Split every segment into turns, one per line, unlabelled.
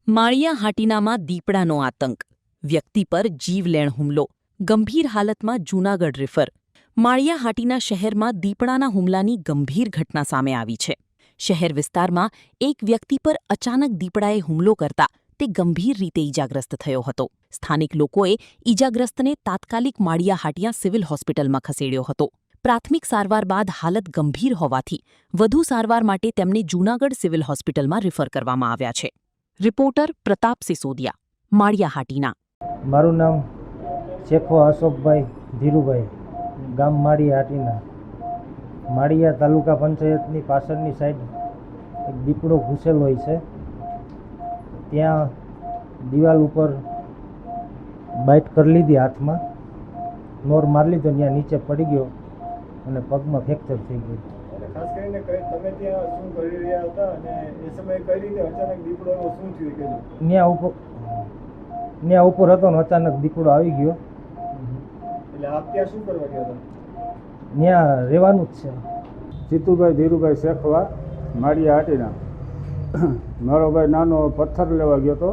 માળિયા હાટીનામાં દીપડાનો આતંક, વ્યક્તિ પર જીવલેણ હુમલો, ગંભીર હાલતમાં જૂનાગઢ રિફર. માળિયા હાટીના શહેરમાં દીપડાના હુમલાની ગંભીર ઘટના સામે આવી છે. શહેર વિસ્તારમાં એક વ્યક્તિ પર અચાનક દીપડાએ હુમલો કરતા તે ગંભીર રીતે ઈજાગ્રસ્ત થયો હતો. સ્થાનિક લોકોએ ઈજાગ્રસ્તને તાત્કાલિક માળિયા હાટિયા સિવિલ હોસ્પિટલમાં ખસેડ્યો હતો. પ્રાથમિક સારવાર બાદ હાલત ગંભીર હોવાથી વધુ સારવાર માટે તેમને જૂનાગઢ સિવિલ હોસ્પિટલમાં રિફર કરવામાં આવ્યા છે. રિપોર્ટર પ્રતાપ સિસોદિયા, માળિયા હાટીના.
મારું નામ શેખવા અશોકભાઈ ધીરુભાઈ, ગામ માળિયા હાટીના. માળિયા તાલુકા પંચાયતની પાછળની સાઈડ એક દીપડો ઘૂસેલો હોય છે. ત્યાં દિવાલ ઉપર બાઇટ કરી લીધી, હાથમાં નોર મારી લીધો, ત્યાં નીચે પડી ગયો અને પગમાં ફ્રેક્ચર થઈ ગયું.
ખાસ કરીને તમે ત્યાં શું કરી રહ્યા હતા અને એ સમયે કઈ રીતે અચાનક દીપડો શું થયું કે
ત્યાં ઉપર હતો ને અચાનક દીપડો આવી ગયો.
એટલે આપ ત્યાં શું કરવા ગયા હતા?
ત્યાં રહેવાનું જ છે.
જીતુભાઈ ધીરુભાઈ શેખવા, માળિયા હાટીના. મારો ભાઈ નાનો પથ્થર લેવા ગયો હતો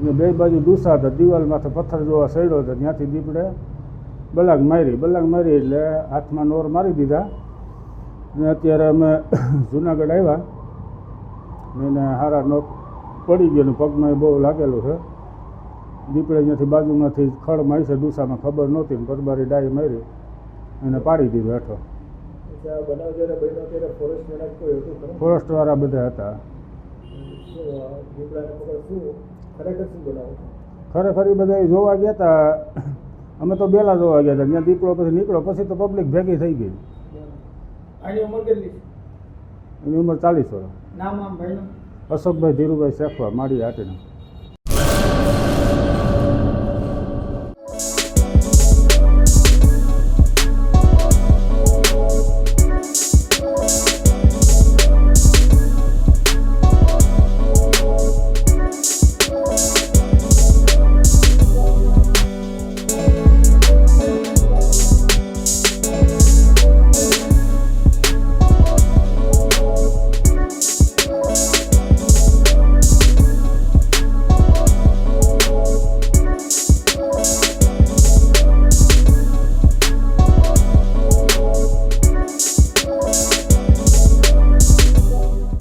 ને બે બાજુ ડૂસા હતા, દિવાલ માથે પથ્થર જોવા સડ્યો હતો. ત્યાંથી દીપડે બલાંગ મારી એટલે હાથમાં નોર મારી દીધા. ને અત્યારે અમે જૂનાગઢ આવ્યા ને એને હારા નોક પડી ગયો ને પગમાં બહુ લાગેલું છે. દીપડે ત્યાંથી બાજુમાંથી ખડ મારી છે, ડૂસામાં ખબર નહોતી ને પરબારી ડાઈ મારી એને પાડી દીધો હેઠો.
બનાવ જ્યારે બન્યો ત્યારે ફોરેસ્ટ કોઈ હતું?
ફોરેસ્ટવાળા બધા હતા.
દીપડાને પકડ શું ખરેખર શું બનાવ?
ખરેખર એ બધા જોવા ગયા હતા. અમે તો બેલા જોવા ગયા હતા. ત્યાં દીપડો પછી નીકળ્યો પછી તો પબ્લિક ભેગી થઈ ગઈ.
આની ઉંમર કેટલી?
એની ઉંમર 40 વર્ષ.
નામ આમ ભાઈનું?
અશોકભાઈ ધીરુભાઈ શેખવા, માળિયા હાટીના.